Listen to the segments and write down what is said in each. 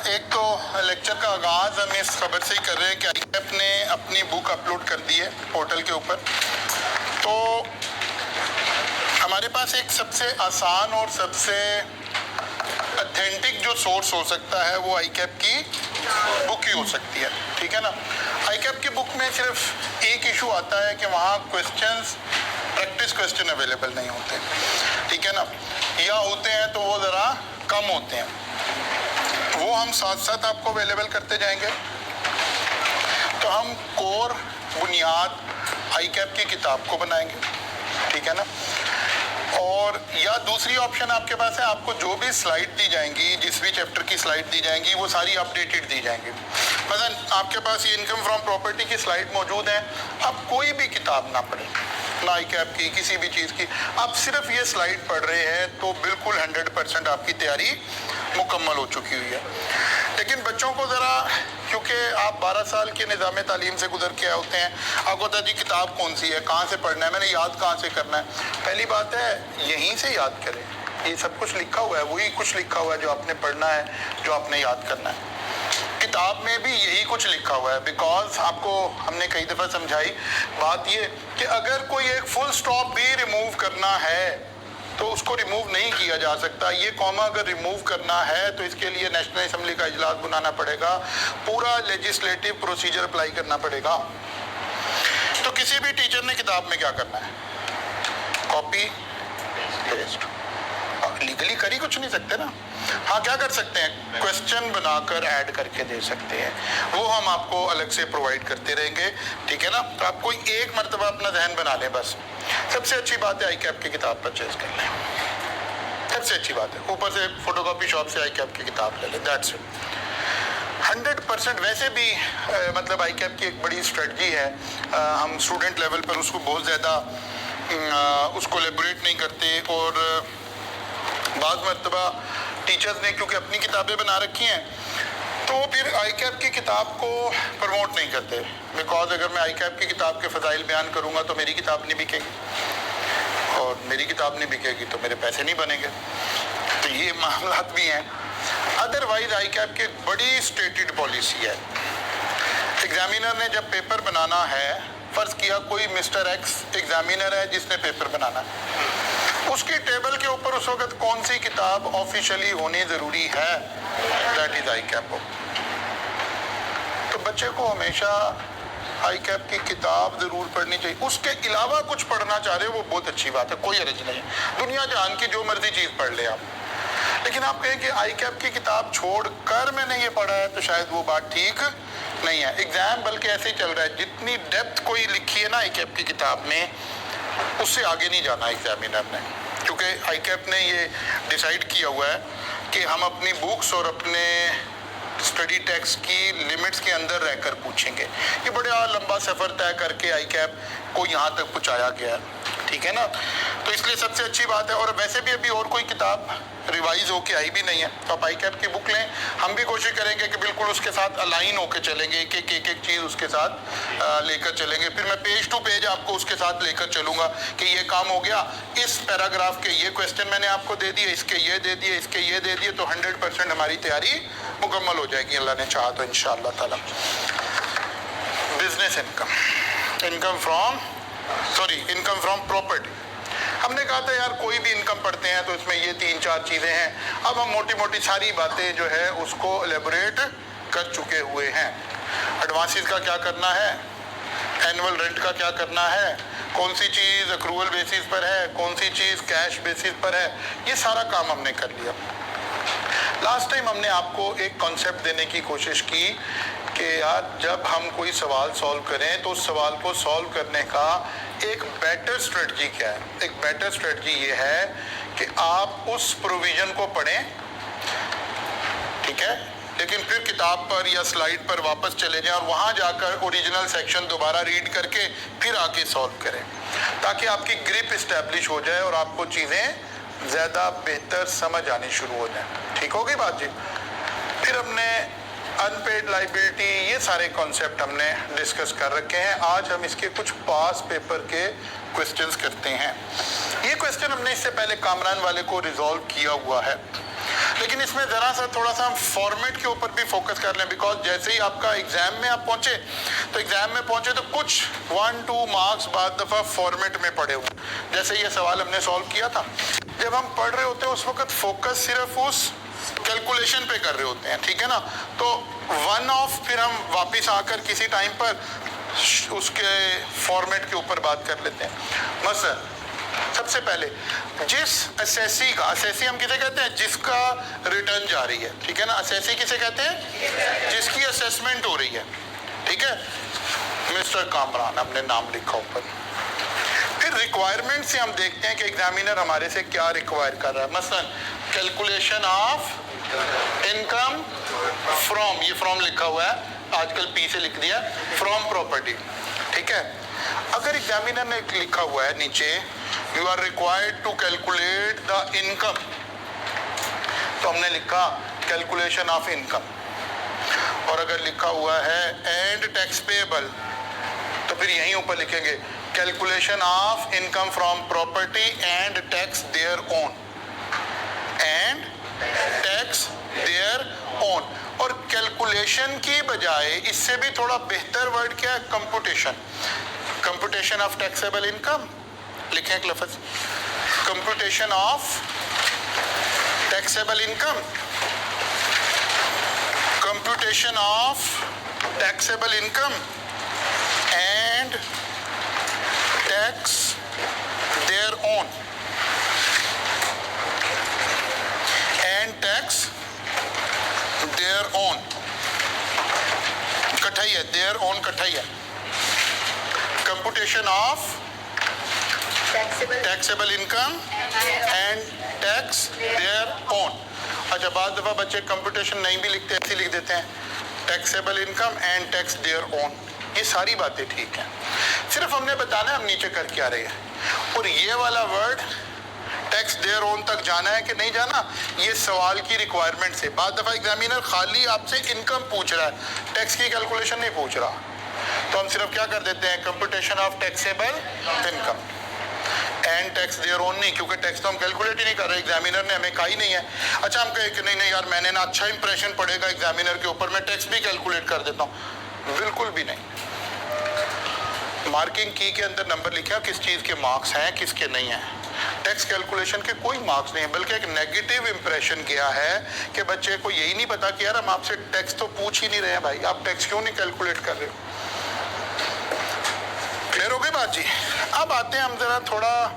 एक तो लेक्चर का आगाज़ हम इस खबर से ही कर रहे हैं कि आईकैप ने अपनी बुक अपलोड कर दी है पोर्टल के ऊपर। तो हमारे पास एक सबसे आसान और सबसे ऑथेंटिक जो सोर्स हो सकता है वो आईकैप की बुक ही हो सकती है, ठीक है ना। आईकैप की बुक में सिर्फ एक इशू आता है कि वहाँ क्वेश्चंस प्रैक्टिस क्वेश्चन अवेलेबल नहीं होते, ठीक है ना, या होते हैं तो वो ज़रा कम होते हैं। वो हम साथ साथ आपको अवेलेबल करते जाएंगे। तो हम कोर बुनियाद आईकैप की किताब को बनाएंगे, ठीक है ना। और या दूसरी ऑप्शन आपके पास है, आपको जो भी स्लाइड दी जाएंगी, जिस भी चैप्टर की स्लाइड दी जाएंगी वो सारी अपडेटेड दी जाएंगी। मतलब आपके पास ये इनकम फ्रॉम प्रॉपर्टी की स्लाइड मौजूद है, आप कोई भी किताब ना पढ़ें, ना आईकैप की किसी भी चीज़ की, आप सिर्फ ये स्लाइड पढ़ रहे हैं तो बिल्कुल 100% आपकी तैयारी मुकम्मल हो चुकी हुई है। लेकिन बच्चों को ज़रा, क्योंकि आप 12 साल के निज़ाम तालीम से गुजर के आए होते हैं, आपको होता है जी किताब कौन सी है, कहाँ से पढ़ना है, मैंने याद कहाँ से करना है। पहली बात है यहीं से याद करें, ये सब कुछ लिखा हुआ है, वही कुछ लिखा हुआ है जो आपने पढ़ना है, जो आपने याद करना है। किताब में भी यही कुछ लिखा हुआ है। बिकॉज आपको हमने कई दफ़ा समझाई बात ये कि अगर कोई एक फुल स्टॉप भी रिमूव करना है तो उसको रिमूव नहीं किया जा सकता। ये कॉमा अगर रिमूव करना है तो इसके लिए नेशनल असेंबली का इजलास बुलाना पड़ेगा, पूरा लेजिस्लेटिव प्रोसीजर अप्लाई करना पड़ेगा। तो किसी भी टीचर ने किताब में क्या करना है, कॉपी पेस्ट, लीगली कर ही कुछ नहीं सकते ना। हाँ, क्या कर सकते हैं, क्वेश्चन बनाकर ऐड करके दे सकते हैं, वो हम आपको अलग से प्रोवाइड करते रहेंगे, ठीक है ना। तो आप कोई एक मरतबा अपना जहन बना लें बस। सबसे अच्छी बात है आईकैप की किताब परचेज कर लें, सबसे अच्छी बात है। ऊपर से फोटोकॉपी शॉप से आईकैप की किताब ले लें, दैट्स इट। 100% वैसे भी मतलब आईकैप की एक बड़ी स्ट्रेटजी है। हम स्टूडेंट लेवल पर उसको बहुत ज़्यादा उसको एलेबोरेट नहीं करते, और बाद मरतबा टीचर्स ने क्योंकि अपनी किताबें बना रखी हैं तो फिर आईकैप की किताब को प्रमोट नहीं करते। बिकॉज अगर मैं आईकैप की किताब के फ़ज़ाइल बयान करूँगा तो मेरी किताब नहीं बिकेगी, और मेरी किताब नहीं बिकेगी तो मेरे पैसे नहीं बनेंगे। तो ये मामलात भी हैं। अदरवाइज आईकैप की एक बड़ी स्टेटेड पॉलिसी है। एग्जामिनर ने जब पेपर बनाना है, फ़र्ज़ किया कोई मिस्टर एक्स एग्जामिनर है जिसने पेपर बनाना है, उसकी टेबल के ऊपर उस वक्त कौन सी किताब ऑफिशियली होनी ज़रूरी है, दैट इज़ आईकैप बुक। तो बच्चे को हमेशा आईकैप की किताब ज़रूर पढ़नी चाहिए। उसके अलावा कुछ पढ़ना चाह रहे हो वो बहुत अच्छी बात है, कोई अर्ज नहीं है, दुनिया जहान की जो मर्जी चीज़ पढ़ ले आप। लेकिन आप कहें कि आईकैप की किताब छोड़कर मैंने ये पढ़ा है तो शायद वो बात ठीक नहीं है। एग्ज़ाम बल्कि ऐसे ही चल रहा है, जितनी डेप्थ कोई लिखी है ना आईकैप की किताब में, उससे आगे नहीं जाना एग्जामिनर ने, क्योंकि आईकैप ने ये डिसाइड किया हुआ है कि हम अपनी बुक्स और अपने स्टडी टेक्स्ट की लिमिट्स के अंदर रहकर पूछेंगे। ये बड़ा लंबा सफ़र तय करके आईकैप को यहाँ तक पहुँचाया गया है, ठीक है ना। तो इसलिए सबसे अच्छी बात है। और वैसे भी अभी और कोई किताब रिवाइज होके आई भी नहीं है, तो आप आईकैप की बुक लें। हम भी कोशिश करेंगे कि बिल्कुल उसके साथ अलाइन होके चलेंगे, एक एक चीज़ उसके साथ लेकर चलेंगे। फिर मैं पेज टू पेज आपको उसके साथ लेकर चलूँगा कि ये काम हो गया, इस पैराग्राफ के ये क्वेश्चन मैंने आपको दे दिए, इसके ये दे दिए, इसके ये दे दिए, तो 100% हमारी तैयारी मुकम्मल हो जाएगी अल्लाह ने चाहा तो इंशाअल्लाह ताला। Business income from property. हमने कहा था यार कोई भी इनकम पढ़ते हैं तो इसमें ये 3-4 चीज़ें हैं। अब हम मोटी मोटी सारी बातें जो है उसको एलेबोरेट कर चुके हुए हैं। एडवांसेस का क्या करना है, एनुअल रेंट का क्या करना है, कौन सी चीज़ अक्रूवल बेसिस पर है, कौन सी चीज़ कैश बेसिस पर है, ये सारा काम हमने कर लिया। लास्ट टाइम हमने आपको एक कॉन्सेप्ट देने की कोशिश की कि यार जब हम कोई सवाल सॉल्व करें तो उस सवाल को सॉल्व करने का एक बेटर स्ट्रेटजी क्या है। एक बेटर स्ट्रेटजी ये है कि आप उस प्रोविज़न को पढ़ें, ठीक है, लेकिन फिर किताब पर या स्लाइड पर वापस चले जाएं और वहाँ जाकर ओरिजिनल सेक्शन दोबारा रीड करके फिर आके सॉल्व करें, ताकि आपकी ग्रिप इस्टेब्लिश हो जाए और आपको चीज़ें ज़्यादा बेहतर समझ आनी शुरू हो जाए। ठीक हो गई बात जी। फिर हमने अनपेड लाइबिलिटी, ये सारे कॉन्सेप्ट हमने डिस्कस कर रखे हैं। आज हम इसके कुछ पास पेपर के क्वेश्चंस करते हैं। ये क्वेश्चन हमने इससे पहले कामरान वाले को रिजॉल्व किया हुआ है, लेकिन इसमें ज़रा सा थोड़ा सा हम फॉर्मेट के ऊपर भी फोकस कर लें, बिकॉज जैसे ही आपका एग्जाम में आप पहुंचे तो एग्जाम में पहुंचे तो कुछ 1-2 मार्क्स बाद दफ़ा फॉर्मेट में पड़े हुए। जैसे ये सवाल हमने सॉल्व किया था, जब हम पढ़ रहे होते हैं उस वक्त फोकस सिर्फ उस कैलकुलेशन पे कर रहे होते हैं, ठीक है ना। तो वन ऑफ फिर हम वापस आकर किसी टाइम पर उसके फॉर्मेट के ऊपर बात कर लेते हैं। मसलन सबसे पहले जिस असेसी का, असेसी हम किसे कहते हैं, जिसका रिटर्न जा रही है, ठीक है ना। असेसी किसे कहते हैं, जिसकी असेसमेंट हो रही है, ठीक है। मिस्टर कामरान हमने नाम लिखा ऊपर। फिर रिक्वायरमेंट से हम देखते हैं कि एग्जामिनर हमारे से क्या रिक्वायर कर रहा है। मसलन कैलकुलेशन ऑफ इनकम फ्रॉम, ये फ्रॉम लिखा हुआ है, आजकल पी से लिख दिया, फ्रॉम प्रॉपर्टी, ठीक है। अगर एग्जामिनर ने लिखा हुआ है नीचे you are required to calculate the income, तो हमने लिखा कैलकुलेशन ऑफ इनकम। और अगर लिखा हुआ है एंड टैक्स पेएबल, तो फिर यहीं ऊपर लिखेंगे calculation of income from property and tax their own, and tax their own. और कैलकुलेशन की बजाय इससे भी थोड़ा बेहतर वर्ड क्या है, computation, computation of taxable income लिखें एक लफ्ज, computation of taxable income, computation of taxable income and tax their own, and tax their own, इकट्ठा ही है, देयर ओन इकट्ठा ही है। Computation of taxable income and tax their own. अच्छा, बाद दफ़ा बच्चे कंप्यूटेशन नहीं भी लिखते, ऐसे लिख देते हैं taxable income and tax their own. ये सारी बातें ठीक हैं, सिर्फ हमने बताना है हम नीचे कर क्या रहे हैं। और ये वाला वर्ड टैक्स देयर ओन तक जाना है कि नहीं जाना, ये सवाल की रिक्वायरमेंट से। बाद दफ़ा एग्जामिनर खाली आपसे इनकम पूछ रहा है, टैक्स की कैलकुलेशन नहीं पूछ रहा, तो हम सिर्फ क्या कर देते हैं, computation of taxable income and tax their own नहीं, क्योंकि टैक्स तो हम कैलकुलेट ही नहीं कर रहे, एग्जामिनर ने हमें कहा ही नहीं है। अच्छा, हम कहें कि नहीं नहीं यार मैंने ना अच्छा इंप्रेशन पड़ेगा एग्जामिनर के ऊपर, मैं टैक्स भी कैलकुलेट कर देता हूँ, बिल्कुल भी नहीं। मार्किंग की के अंदर नंबर लिखा किस चीज़ के मार्क्स हैं किसके नहीं हैं, टैक्स कैलकुलेशन के कोई मार्क्स नहीं है, बल्कि एक नेगेटिव इंप्रेशन गया है कि बच्चे को यही नहीं पता कि यार हम आपसे टैक्स तो पूछ ही नहीं रहे हैं भाई, आप टैक्स क्यों नहीं कैलकुलेट कर रहे हो। क्लियर हो गई बात जी। अब आते हैं हम जरा थोड़ा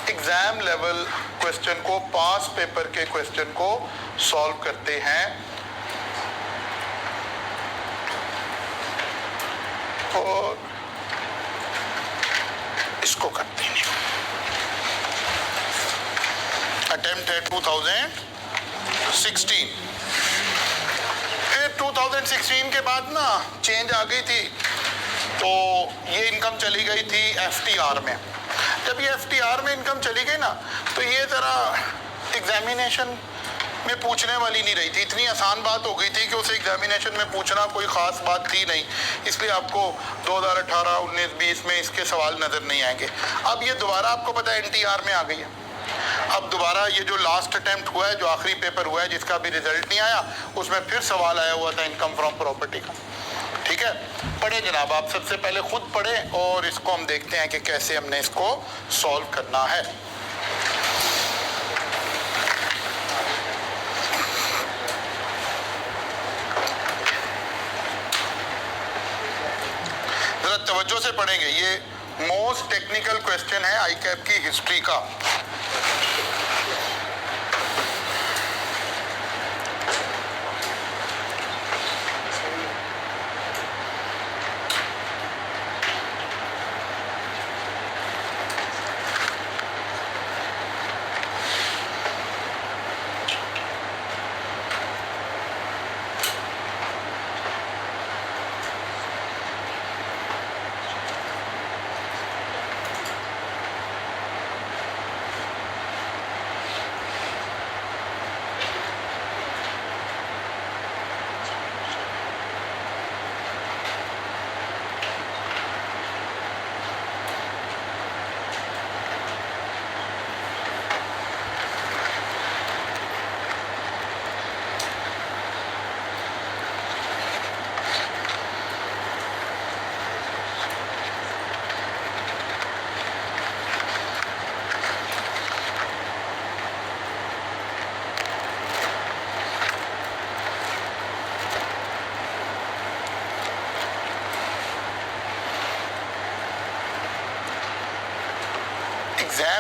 एग्जाम लेवल क्वेश्चन को, पास पेपर के क्वेश्चन को सॉल्व करते हैं। और इसको करते हैं, अटेम्प्ट है 2016। फिर 2016 के बाद ना चेंज आ गई थी, तो ये इनकम चली गई थी एफटीआर में। जब ये एफटीआर में इनकम चली गई ना, तो ये ज़रा एग्जामिनेशन में पूछने वाली नहीं रही थी, इतनी आसान बात हो गई थी कि उसे एग्जामिनेशन में पूछना कोई ख़ास बात थी नहीं, इसलिए आपको 2018, 19, 20 में इसके सवाल नज़र नहीं आएंगे। अब ये दोबारा आपको पता है एनटीआर में आ गई है। अब दोबारा ये जो लास्ट अटेम्प्ट हुआ है, जो आखिरी पेपर हुआ है जिसका अभी रिजल्ट नहीं आया, उसमें फिर सवाल आया हुआ था इनकम फ्रॉम प्रॉपर्टी का। ठीक है, पढ़े जनाब, आप सबसे पहले खुद पढ़े और इसको हम देखते हैं कि कैसे हमने इसको सॉल्व करना है। जरा तवज्जो से पढ़ेंगे, ये मोस्ट टेक्निकल क्वेश्चन है आई कैप की हिस्ट्री का।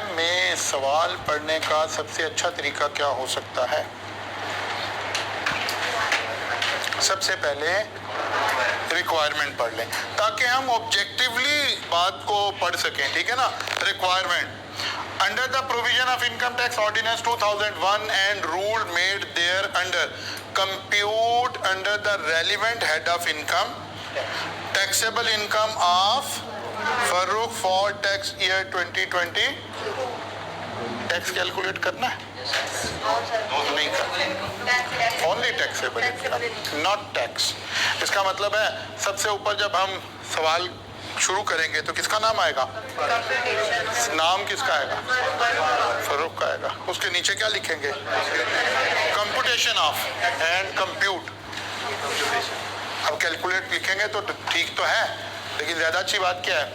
एग्जाम में सवाल पढ़ने का सबसे अच्छा तरीका क्या हो सकता है? सबसे पहले रिक्वायरमेंट पढ़ लें ताकि हम ऑब्जेक्टिवली बात को पढ़ सकें, ठीक है ना। Requirement under the provision of income tax ordinance 2001 and rule made there under, compute under the relevant head of income taxable income of Farooq for tax year 2020. Tax calculate करना है? नहीं करना, only taxable income, not tax. इसका मतलब है सबसे ऊपर जब हम सवाल शुरू करेंगे तो किसका नाम आएगा? नाम किसका आएगा? फरूक का आएगा। उसके नीचे क्या लिखेंगे? Computation of and compute. अब कैलकुलेट लिखेंगे तो ठीक तो है, लेकिन ज्यादा अच्छी बात क्या है?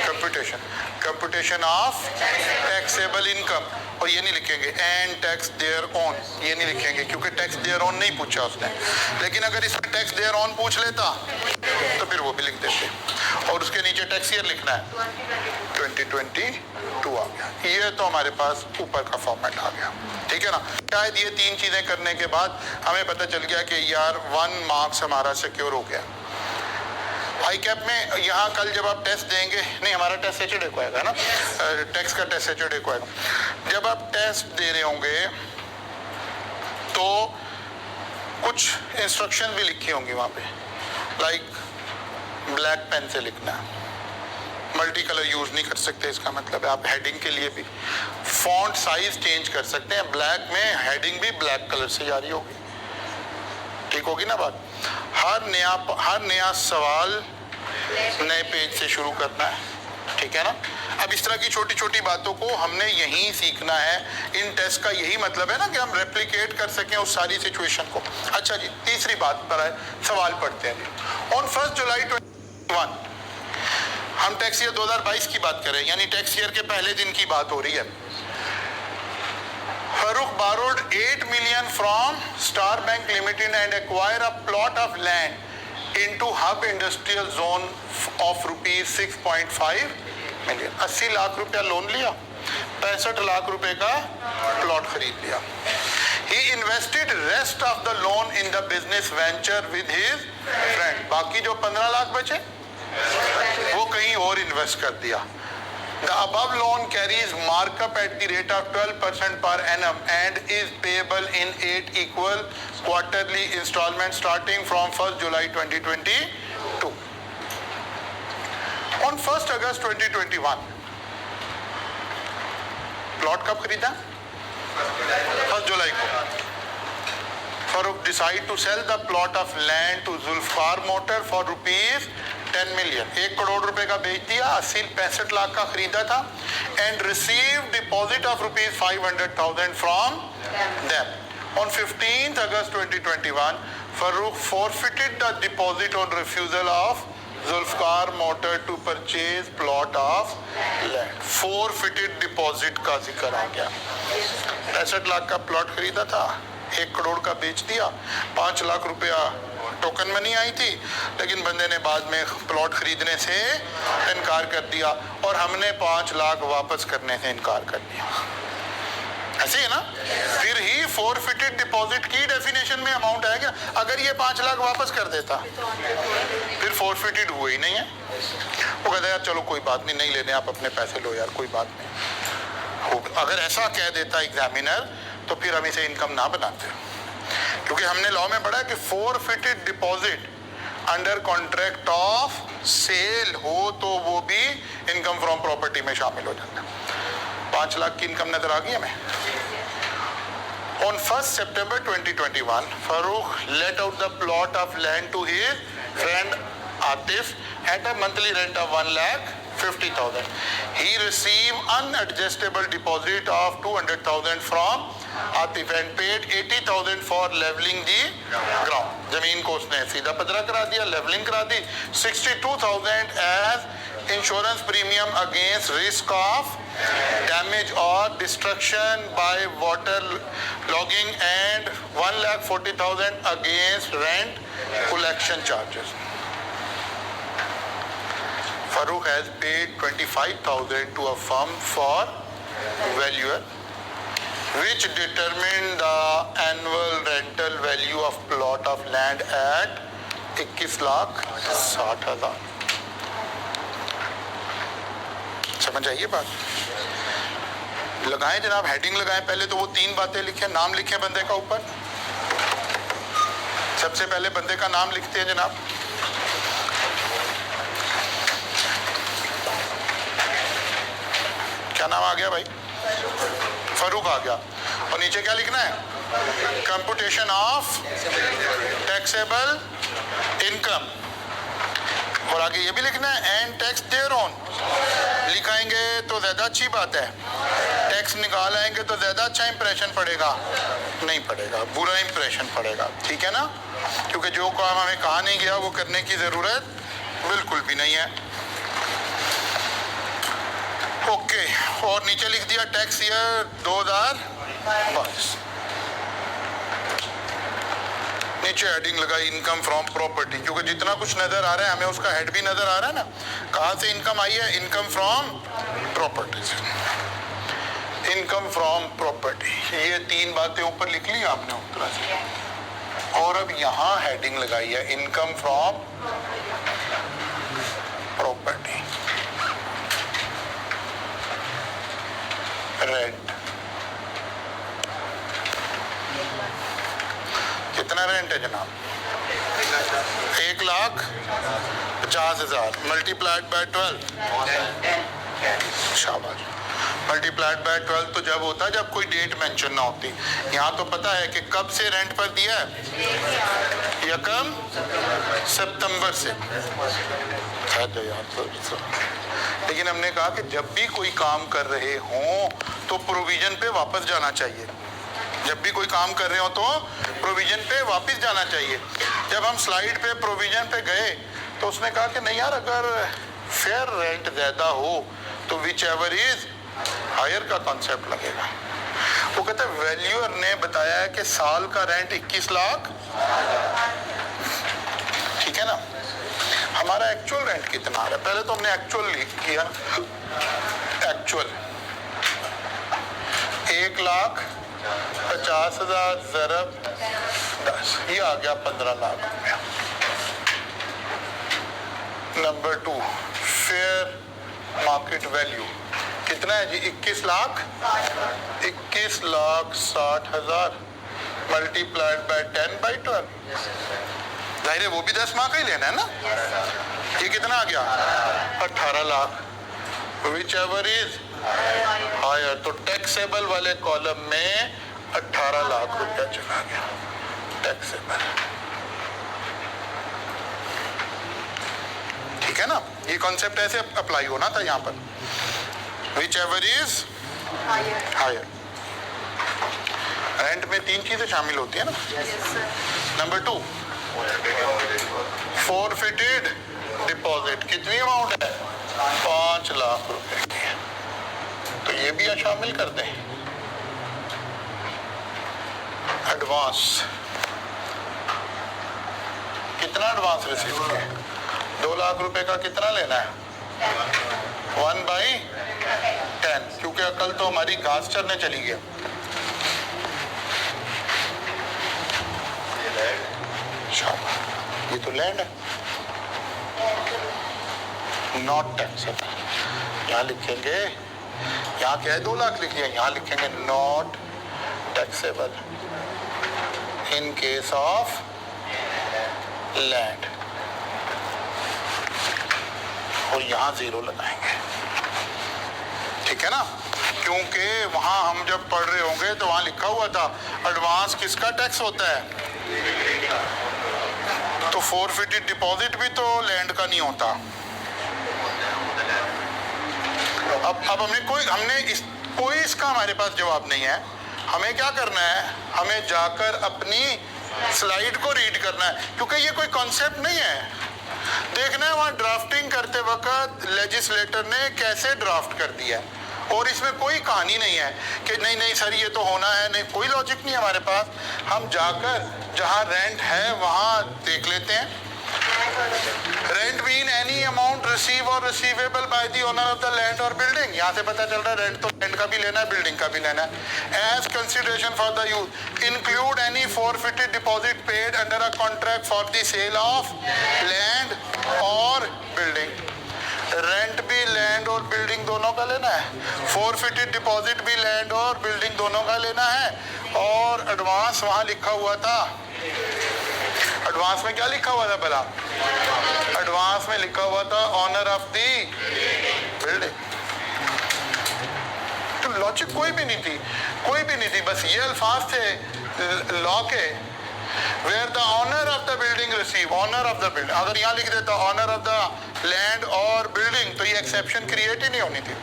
Computation, computation of taxable income. और ये नहीं लिखेंगे एंड टैक्स देयर ऑन, ये नहीं लिखेंगे क्योंकि टैक्स देयर ऑन नहीं पूछा उसने। लेकिन अगर इसमें टैक्स देयर ऑन पूछ लेता तो फिर वो भी लिख देते। और उसके नीचे टैक्स ईयर लिखना है 2022 आ गया। ये तो हमारे पास ऊपर का फॉर्मेट आ गया, ठीक है ना। शायद ये तीन चीजें करने के बाद हमें पता चल गया कि यार 1 मार्क्स हमारा सिक्योर हो गया। आई कैप में यहाँ कल जब आप टेस्ट देंगे, नहीं हमारा टेस्ट सैटरडे को आएगा ना, टैक्स का टेस्ट सैटरडे को आएगा। जब आप टेस्ट दे रहे होंगे तो कुछ इंस्ट्रक्शन भी लिखी होंगी वहाँ पे, लाइक ब्लैक पेन से लिखना, मल्टी कलर यूज नहीं कर सकते। इसका मतलब है आप हेडिंग के लिए भी फॉन्ट साइज चेंज कर सकते हैं, ब्लैक में हेडिंग भी ब्लैक कलर से जारी होगी, ठीक होगी ना बात। हर नया सवाल नए पेज से शुरू करना है, ठीक है ना। अब इस तरह की छोटी छोटी बातों को हमने यहीं सीखना है। इन टेस्ट का यही मतलब है ना कि हम रेप्लिकेट कर सकें उस सारी सिचुएशन को। अच्छा जी, तीसरी बात पर है, सवाल पढ़ते हैं जी। ऑन 1 जुलाई 2021 हम टैक्स ईयर 2022 की बात करें, यानी टैक्स ईयर के पहले दिन की बात हो रही है। Farooq borrowed 8 million from Star Bank Limited and acquired a plot of land into Hub Industrial Zone of rupees 6.5 million। 80 lakh रुपया लोन लिया, 65 लाख रुपए का प्लॉट खरीद लिया। He invested rest of the loan in the business venture with his friend। बाकी जो 15 लाख बचे वो कहीं और इन्वेस्ट कर दिया। The above loan carries markup at the rate of 12% per annum and is payable in 8 equal quarterly installments starting from 1st July 2022. On 1st August 2021, plot कब खरीदा? 1 जुलाई को। Farooq decided to sell the plot of land to Zulfikar Motor for rupees 10 million। 1 crore रुपए का बेच दिया, 65 लाख का खरीदा था, and received deposit of rupees 500,000 from them। On 15th August 2021, Farooq forfeited the deposit on refusal of Zulfikar Motor to purchase plot of land। forfeited deposit का जिक्र आ गया। 65 लाख का प्लॉट खरीदा था, 1 करोड़ का बेच दिया, 5 लाख रुपया टोकन मनी आई थी, लेकिन बंदे ने बाद में प्लॉट खरीदने से इनकार कर दिया और हमने 5 लाख वापस करने से इनकार कर दिया। ऐसे है ना। फिर ही फोरफिटेड डिपॉजिट की डेफिनेशन में अमाउंट है क्या? अगर ये 5 लाख वापस कर देता फिर फोरफिटेड हुए ही नहीं है। वो कहता यार चलो कोई बात नहीं, नहीं लेने आप अपने पैसे लो यार, कोई बात नहीं। अगर ऐसा कह देता एग्जामिनर तो फिर हम इसे इनकम ना बनाते, क्योंकि हमने लॉ में पढ़ा कि forfeited deposit under contract of sale हो तो वो भी इनकम फ्रॉम प्रॉपर्टी में शामिल हो जाता है। 5 लाख की इनकम नजर आ गई हमें। On 1st September 2021, Farooq let out the plot of land to his friend Atif at a monthly rent of 1,50,000. He received unadjustable deposit of 200,000 from Atif and paid 80,000 for leveling the ground. जमीन को उसने सीधा पधरा करा दिया, leveling करा दी। 62,000 as insurance premium against risk of damage or destruction by water logging and 1,40,000 against rent collection charges. Farooq has paid 25,000 to a firm for valuer which determined the annual rental value of plot of land at 21,60,000। समझ आइए बात? लगाएं जनाब, heading लगाएं। पहले तो वो 3 बातें लिखें, नाम लिखें बंदे का ऊपर। सबसे पहले बंदे का नाम लिखते हैं जनाब। क्या नाम आ गया भाई? फरूक आ गया। और नीचे क्या लिखना है? Computation of taxable income. और आगे ये भी लिखना है एंड टैक्स देयर ऑन। लिखाएंगे तो ज्यादा अच्छी बात है, टैक्स निकाल आएंगे तो ज्यादा अच्छा इंप्रेशन पड़ेगा? नहीं पड़ेगा, बुरा इंप्रेशन पड़ेगा। ठीक है ना? क्योंकि जो काम हमें कहा नहीं गया वो करने की जरूरत बिल्कुल भी नहीं है। ओके, और नीचे लिख दिया टैक्स ईयर 2022। नीचे हेडिंग लगाई इनकम फ्रॉम प्रॉपर्टी, क्योंकि जितना कुछ नजर आ रहा है हमें उसका हेड भी नजर आ रहा है ना। कहाँ से इनकम आई है? इनकम फ्रॉम प्रॉपर्टी से। इनकम फ्रॉम प्रॉपर्टी, ये 3 बातें ऊपर लिख ली आपने उत्तरा से। और अब यहाँ हेडिंग लगाई है इनकम फ्रॉम प्रॉपर्टी। रेंट, कितना रेंट है जनाब? 1,50,000 मल्टीप्लाइड बाय 12। शाबाश। मल्टीप्लाइड बाय 12 तो जब होता है जब कोई डेट मेंशन ना होती। यहाँ तो पता है कि कब से रेंट पर दिया है? 1 सितंबर से। लेकिन हमने कहा कि जब भी कोई काम कर रहे हों तो प्रोविजन पे वापस जाना चाहिए। जब भी कोई काम कर रहे हो तो प्रोविजन पे वापस जाना चाहिए। जब हम स्लाइड पे प्रोविजन पे गए तो उसने कहा कि नहीं यार, अगर फेयर रेंट ज्यादा हो तो विच एवर इज हायर का कॉन्सेप्ट लगेगा। वो कहते हैं वैल्यूअर ने बताया है कि साल का रेंट 21 लाख। ठीक है ना? हमारा एक्चुअल रेंट कितना आ रहा है? पहले तो हमने एक्चुअल लिख किया। एक्चुअल 1,50,000 ज़रब 10, ये आ गया 15 लाख रुपया। नंबर 2, फेयर मार्केट वैल्यू कितना है जी? 21,60,000 मल्टीप्लाइड बाय 10/12। जाहिर है वो भी 10 माह का ही लेना है ना। ये कितना आ गया? 18 lakh. Whichever is higher, तो टैक्सेबल वाले कॉलम में 18 लाख रुपया चला गया टैक्सेबल। ठीक है ना? ये कॉन्सेप्ट ऐसे अप्लाई होना था यहाँ पर। Whichever is higher. Rent में 3 चीजें शामिल होती है ना। Number 2, forfeited deposit. कितनी अमाउंट है? 5 लाख रुपए की है, तो ये भी शामिल कर दें। एडवांस, कितना एडवांस रिसीव किया? 2 लाख रुपए का कितना लेना है? 1/10, क्योंकि कल तो हमारी घास चरने चली गई। ये तो लैंड है, नॉट टैक्सेबल। यहाँ लिखेंगे, यहाँ क्या है? 2 लाख लिख लिया, यहाँ लिखेंगे not taxable in case of land, और यहाँ 0 लगाएंगे। ठीक है ना? क्योंकि वहां हम जब पढ़ रहे होंगे तो वहां लिखा हुआ था एडवांस किसका टैक्स होता है, तो फॉरफिटेड डिपॉजिट भी तो लैंड का नहीं होता। अब हमने कोई इसका हमारे पास जवाब नहीं है। हमें क्या करना है? हमें जाकर अपनी स्लाइड को रीड करना है, क्योंकि ये कोई कॉन्सेप्ट नहीं है। देखना है वहां ड्राफ्टिंग करते वक्त लेजिस्लेटर ने कैसे ड्राफ्ट कर दिया है, और इसमें कोई कहानी नहीं है कि नहीं नहीं सर ये तो होना है, नहीं, कोई लॉजिक नहीं है हमारे पास। हम जाकर जहां रेंट है वहां देख लेते हैं। Rent mean any amount receive or receivable by the owner of the land और बिल्डिंग। यहाँ से पता चल रहा है रेंट तो लैंड का भी लेना है, बिल्डिंग का भी लेना है। As consideration for the use include any forfeited deposit paid under a contract for the sale of land और बिल्डिंग। रेंट भी लैंड और बिल्डिंग दोनों का लेना है, फॉरफिटेड डिपॉजिट भी लैंड और बिल्डिंग दोनों का लेना है, और एडवांस वहाँ लिखा हुआ था। एडवांस में क्या लिखा हुआ था भला? एडवांस में लिखा हुआ था ऑनर ऑफ दी बिल्डिंग। तो लॉजिक कोई भी नहीं थी, कोई भी नहीं थी, बस ये अल्फाज थे लॉ के, where the owner of the building receive, owner of the building. अगर यहाँ लिख देता ऑनर ऑफ द लैंड और बिल्डिंग तो ये एक्सेप्शन क्रिएट ही नहीं होनी थी।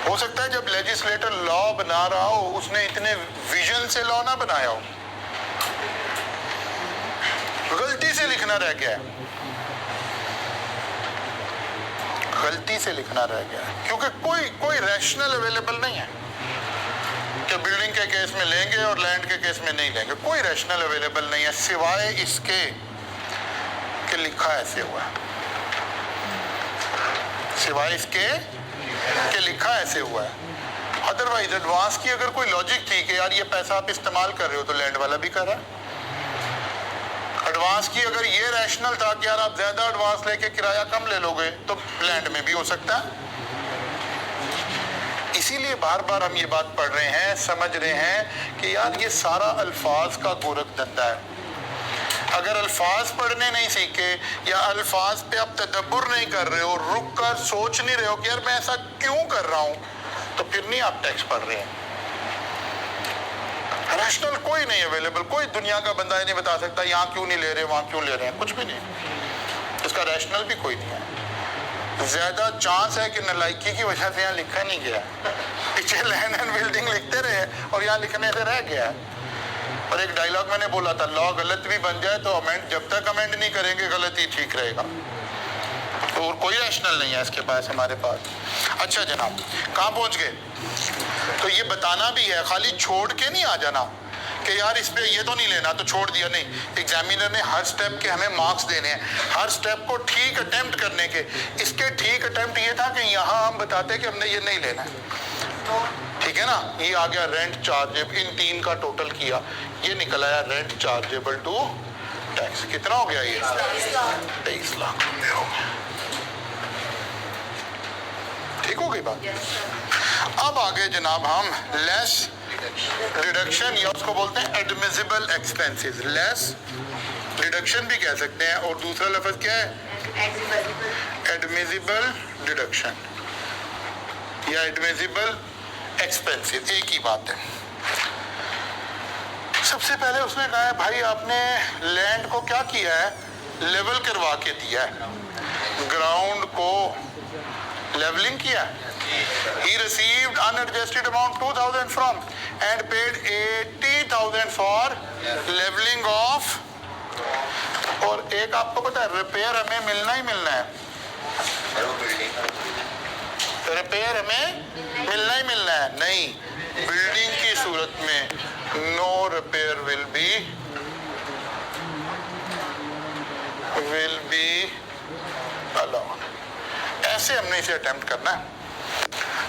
हो सकता है जब लेजिस्लेटर लॉ बना रहा हो उसने इतने विजन से लॉ ना बनाया हो, गलती से लिखना रह गया है, गलती से लिखना रह गया है, क्योंकि कोई रैशनल अवेलेबल नहीं है कि बिल्डिंग के केस में लेंगे और लैंड के केस में नहीं लेंगे। कोई रैशनल अवेलेबल नहीं है सिवाय इसके कि लिखा ऐसे हुआ है, सिवाय इसके कि लिखा ऐसे हुआ है। अदरवाइज एडवांस की अगर कोई लॉजिक थी कि यार ये पैसा आप इस्तेमाल कर रहे हो तो लैंड वाला भी कर रहा है। एडवांस की अगर ये रैशनल था कि यार आप ज्यादा एडवांस लेके किराया कम ले लोगे तो लैंड में भी हो सकता है। इसीलिए बार बार हम ये बात पढ़ रहे हैं, समझ रहे हैं कि यार ये सारा अल्फाज का गोरख धंधा है। अगर अल्फाज पढ़ने नहीं सीखे या अल्फाज पे आप तदब्बुर नहीं कर रहे हो, रुक कर सोच नहीं रहे हो कि यार मैं ऐसा क्यों कर रहा हूं, तो फिर नहीं आप टैक्स पढ़ रहे हैं। रैशनल कोई नहीं अवेलेबल, कोई दुनिया का बंदा नहीं बता सकता यहाँ क्यों नहीं ले रहे वहां क्यों ले रहे हैं, कुछ भी नहीं। इसका रैशनल भी कोई नहीं है। ज्यादा चांस है कि नलायकी की वजह से यहाँ लिखा नहीं गया, पीछे लैंड एंड बिल्डिंग लिखते रहे और यहाँ लिखने से रह गया। और एक डायलॉग मैंने बोला था, लॉ गलत भी बन जाए तो अमेंड, जब तक अमेंड नहीं करेंगे गलत ही ठीक रहेगा। तो कोई रैशनल नहीं है इसके पास, हमारे पास। अच्छा जनाब, कहाँ पहुंच गए? तो ये बताना भी है, खाली छोड़ के नहीं आ जाना कि यार इस पे ये तो नहीं लेना तो छोड़ दिया, नहीं। एग्जामिनर ने हर स्टेप के हमें मार्क्स देने हैं, हर स्टेप को ठीक अटेम्प्ट करने के। इसके ठीक अटेम्प्ट ये था कि यहाँ हम बताते कि हमने ये नहीं लेना है, ठीक है ना। ये आ गया रेंट चार्जेबल, इन तीन का टोटल किया, ये निकल आया रेंट चार्जेबल टू टैक्स। कितना हो गया ये? 23 लाख रुपए हो गए। ठीक हो गई बात। अब आगे जनाब हम लेस डिडक्शन या उसको बोलते हैं एडमिसिबल एक्सपेंसेस, लेस डिडक्शन भी कह सकते हैं, और दूसरा लफ्ज क्या है? एडमिसिबल डिडक्शन या एडमिसिबल एक्सपेंसेस, एक ही बात है। सबसे पहले उसने कहा है भाई आपने लैंड को क्या किया है? लेवल करवा के दिया है, ग्राउंड को लेवलिंग किया। He received unadjusted amount 2,000 from and paid 80,000 for leveling of। और एक आपको पता है रिपेयर हमें मिलना ही मिलना है, रिपेयर हमें मिलना ही मिलना है। नहीं, बिल्डिंग की सूरत में no repair will be allowed. ऐसे हमने इसे अटेम्प्ट करना है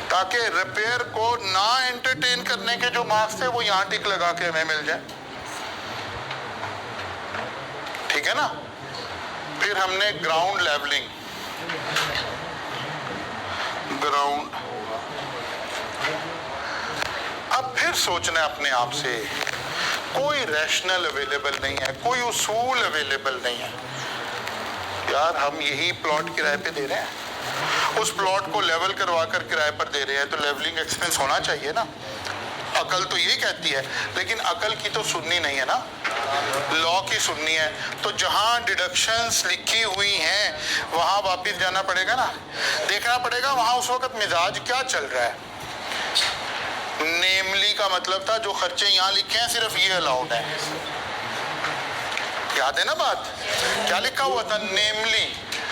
ताकि रिपेयर को ना एंटरटेन करने के जो मार्क्स थे वो यहाँ टिक लगा के हमें मिल जाए, ठीक है ना। फिर हमने ग्राउंड लेवलिंग, ग्राउंड, अब फिर सोचना है अपने आप से, कोई रैशनल अवेलेबल नहीं है, कोई उसूल अवेलेबल नहीं है। यार हम यही प्लॉट किराए पे दे रहे हैं, उस प्लॉट को लेवल करवा कर किराए पर दे रहे हैं, तो लेवलिंग एक्सपेंस होना चाहिए ना। अकल तो यही कहती है, लेकिन अकल की तो सुननी नहीं है ना, लॉ की सुननी है। तो जहां डिडक्शंस लिखी हुई हैं वहां वापस जाना पड़ेगा ना, देखना पड़ेगा वहां उस वक्त मिजाज क्या चल रहा है। नेमली का मतलब था जो खर्चे यहाँ लिखे हैं सिर्फ ये अलाउड है, याद है ना बात? क्या लिखा हुआ था? नेमली।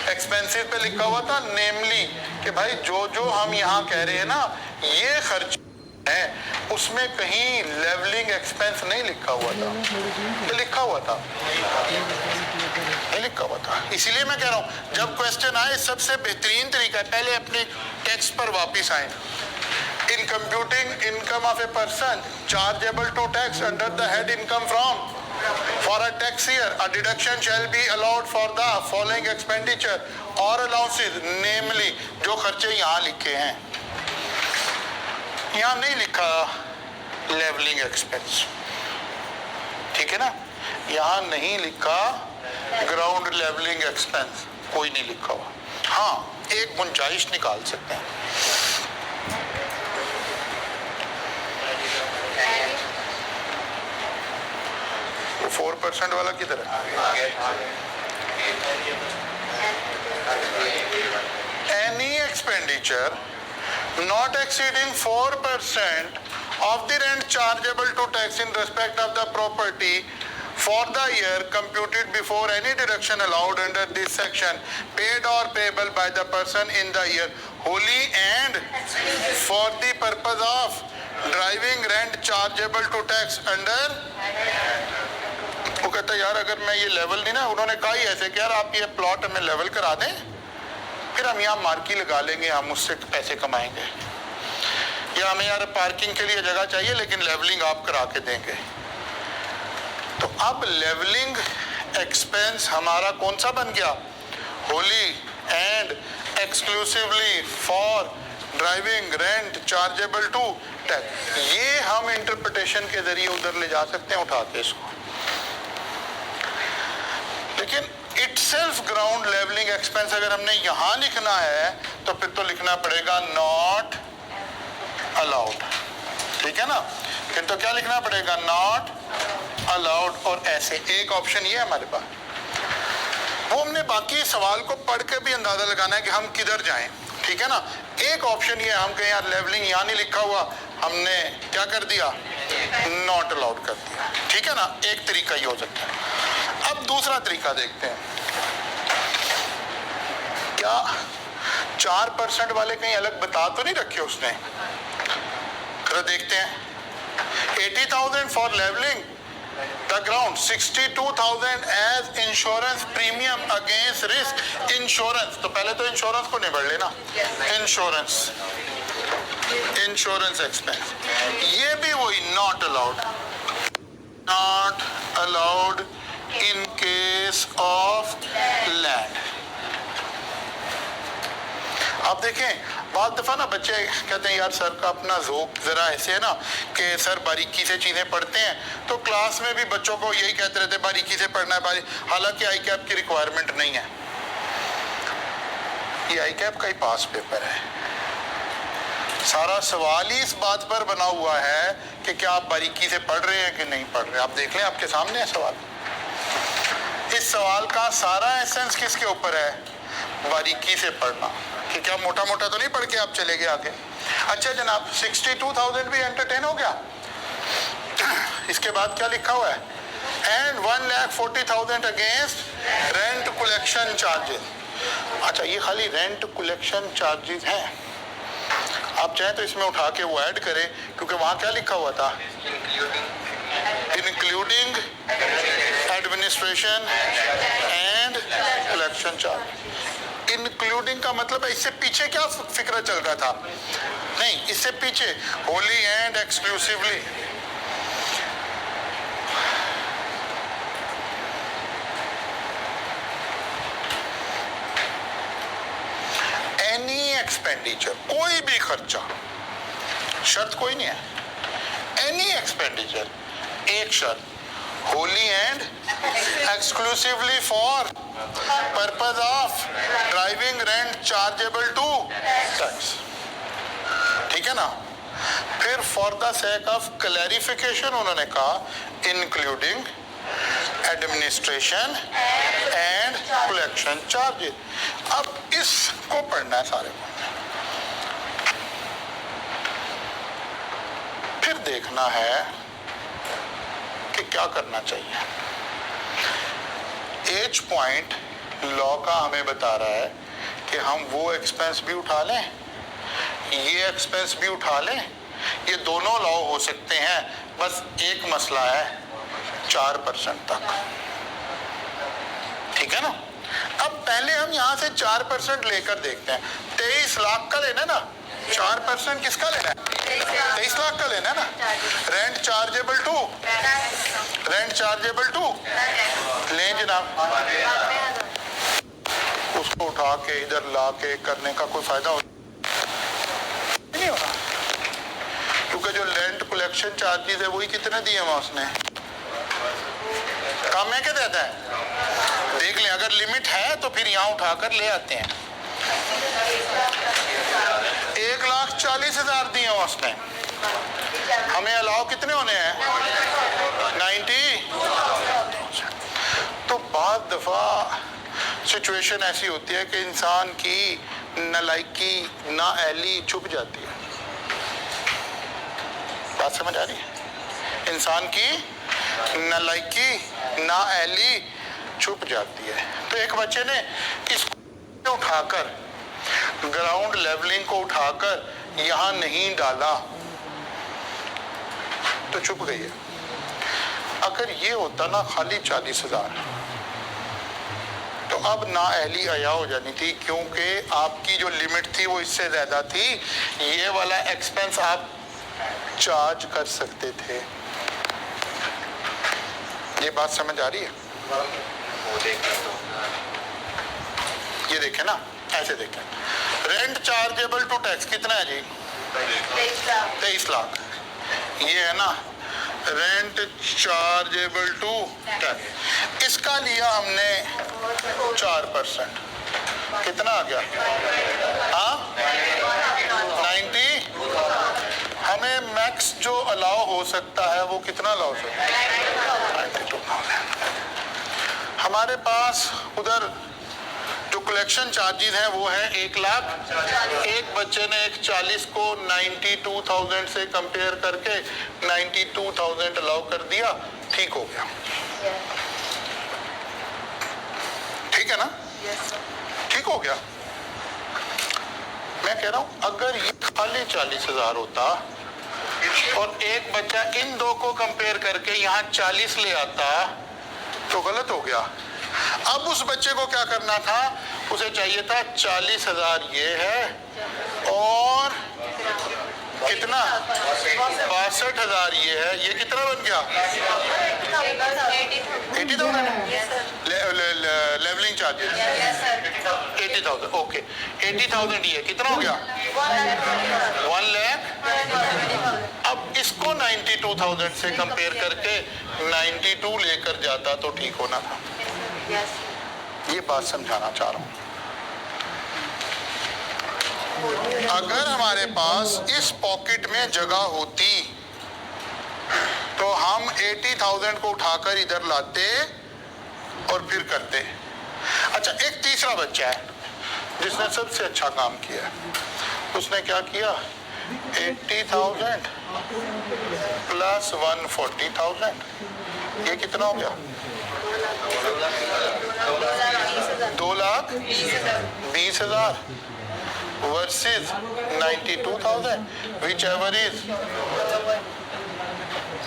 एक्सपेंसिव पे लिखा हुआ था नेमली कि भाई जो जो हम यहाँ कह रहे हैं ना ये खर्च है, उसमें कहीं लेवलिंग एक्सपेंस नहीं लिखा हुआ था। ये लिखा हुआ था, नहीं लिखा हुआ था। इसीलिए मैं कह रहा हूं जब क्वेश्चन आए सबसे बेहतरीन तरीका पहले अपने टेक्स्ट पर वापस आए। In computing income of a person chargeable to tax under the head income from for a tax year a deduction shall be allowed for the following expenditure or allowances, namely जो खर्चे यहाँ लिखे हैं, यहाँ नहीं लिखा लेवलिंग एक्सपेंस, ठीक है ना, यहाँ नहीं लिखा ग्राउंड लेवलिंग एक्सपेंस, कोई नहीं लिखा हुआ। हाँ, एक गुंजाइश निकाल सकते हैं, वो 4% वाला किधर है? Any expenditure not exceeding 4% of the rent chargeable to tax in respect of the property for the year computed before any deduction allowed under this section paid or payable by the person in the year wholly and for the purpose of driving rent chargeable to tax under। वो कहता है यार अगर मैं ये level नहीं ना, उन्होंने कहा ही ऐसे कि यार आप ये प्लॉट हमें लेवल करा दें, फिर हम यहाँ मार्की लगा लेंगे, हम उससे पैसे कमाएंगे, या हमें यार पार्किंग के लिए जगह चाहिए लेकिन लेवलिंग आप करा के देंगे। तो अब लेवलिंग एक्सपेंस हमारा कौन सा बन गया? Wholly and exclusively for deriving rent chargeable to tax. ये हम इंटरप्रिटेशन के जरिए उधर ले जा सकते हैं उठा के इसको, लेकिन इटसेल्फ ग्राउंड लेवलिंग एक्सपेंस अगर हमने यहां लिखना है तो फिर तो लिखना पड़ेगा नॉट अलाउड, ठीक है ना, फिर तो क्या लिखना पड़ेगा? Not allowed. और ऐसे एक ऑप्शन ये है हमारे पास, वो हमने बाकी सवाल को पढ़ के भी अंदाजा लगाना है कि हम किधर जाएं, ठीक है ना। एक ऑप्शन ये हम कहें यार लेवलिंग यहाँ नहीं लिखा हुआ, हमने क्या कर दिया? नॉट अलाउड कर दिया, ठीक है ना। एक तरीका ये हो सकता है। अब दूसरा तरीका देखते हैं, क्या 4% वाले कहीं अलग बता तो नहीं रखे उसने? तो देखते हैं 80,000 for levelling the ground, 62,000 as insurance premium against risk insurance. तो पहले तो इंश्योरेंस को निबड़ लेना, इंश्योरेंस एक्सपेंस, ये भी वही not allowed in case of land. आप देखें बहुत दफा ना बच्चे कहते हैं यार सर का अपना ज़ोक जरा ऐसे है ना कि सर बारीकी से चीजें पढ़ते हैं, तो क्लास में भी बच्चों को यही कहते रहते बारीकी से पढ़ना है, हालांकि आई कैप की रिक्वायरमेंट नहीं है, ये आई कैप का ही पास पेपर है। सारा सवाल ही इस बात पर बना हुआ है कि क्या आप बारीकी से पढ़ रहे हैं कि नहीं पढ़ रहे। आप देख लें आपके सामने है सवाल, इस सवाल का सारा एसेंस किसके ऊपर है? बारीकी से पढ़ना, कि क्या मोटा मोटा तो नहीं पढ़ के आप चले गए आगे। अच्छा जनाब 62,000 भी एंटरटेन हो गया, इसके बाद क्या लिखा हुआ है? And 1,40,000 against rent collection charges. अच्छा ये खाली रेंट कलेक्शन चार्जेस हैं, आप चाहें तो इसमें उठा के वो ऐड करें, क्योंकि वहां क्या लिखा हुआ था? Including administration and collection charge. Including का मतलब है इससे पीछे क्या फिक्र चल रहा था? नहीं, इससे पीछे Holi and exclusively. Any expenditure, कोई भी खर्चा, शर्त कोई नहीं है, एनी एक्सपेंडिचर, एक शर्त, wholly and exclusively for purpose of deriving rent chargeable to tax, ठीक है ना। फिर for the sake of clarification उन्होंने कहा including administration and collection charges. अब इसको पढ़ना है सारे को, फिर देखना है कि क्या करना चाहिए। एज पॉइंट लॉ का हमें बता रहा है कि हम वो एक्सपेंस भी उठा लें, ये एक्सपेंस भी उठा लें ये दोनों अलाउ हो सकते हैं, बस एक मसला है 4% तक। ठीक है ना। अब पहले हम यहाँ से 4% लेकर देखते हैं। 23 लाख का लेना ना, 4% किसका लेना है? 23 लाख का लेना है ना। रेंट चार्जेबल टू लें जनाब। उसको उठा के इधर ला के करने का कोई फायदा नहीं होगा, क्योंकि जो रेंट कलेक्शन चार्जेस है वही कितने दिए वहां उसने, काम में क्या देता है? देख लें, अगर लिमिट है तो फिर यहाँ उठाकर ले आते हैं। 1,40,000 दिए उसने, हमें अलाउ कितने होने हैं? 90। तो बाद दफा सिचुएशन ऐसी होती है कि इंसान की नालायकी, नाअहली छुप जाती है। बात समझ आ रही है? इंसान की नालायकी, नाअहली छुप जाती है। तो एक बच्चे ने इसको उठाकर, ग्राउंड लेवलिंग को उठाकर यहां नहीं डाला तो छुप गई है। अगर ये होता ना खाली 40,000, तो अब नाअहली आया हो जानी थी, क्योंकि आपकी जो लिमिट थी वो इससे ज्यादा थी। ये वाला एक्सपेंस आप चार्ज कर सकते थे। ये बात समझ आ रही है? ये देखें ना, ऐसे देखें। रेंट चार्जेबल टू टैक्स कितना है जी? 23 लाख। ये है ना रेंट चार्जेबल टू टैक्स। इसका लिया हमने 4%, कितना आ गया? हाँ 90। हमें मैक्स जो अलाउ हो सकता है वो कितना अलाउ हो सकता है? 92,000। हमारे पास उधर जो कलेक्शन चार्जेस हैं वो है 1 लाख। एक बच्चे ने एक 40 को 92,000 से कंपेयर करके 92,000 अलाउ कर दिया, ठीक हो गया। ठीक है ना? ठीक हो गया। मैं कह रहा हूं अगर ये खाली 40,000 होता और एक बच्चा इन दो को कंपेयर करके यहाँ 40 ले आता तो गलत हो गया। अब उस बच्चे को क्या करना था? उसे चाहिए था 40,000 ये है और कितना 62,000 ये है। ये कितना बन गया? 80,000 लेवलिंग चार्जेस 80,000। ओके 80,000 ये कितना हो गया? 1 लाख। अब इसको 92,000 से कंपेयर करके 92 लेकर जाता तो ठीक होना था। ये बात समझाना चाह रहा हूं। अगर हमारे पास इस पॉकेट में जगह होती तो हम 80,000 को उठाकर इधर लाते और फिर करते। अच्छा, एक तीसरा बच्चा है जिसने सबसे अच्छा काम किया। उसने क्या किया? 80,000 प्लस 140,000, ये कितना हो गया? 2,20,000 वर्सेस 92,000 विच एवर इज।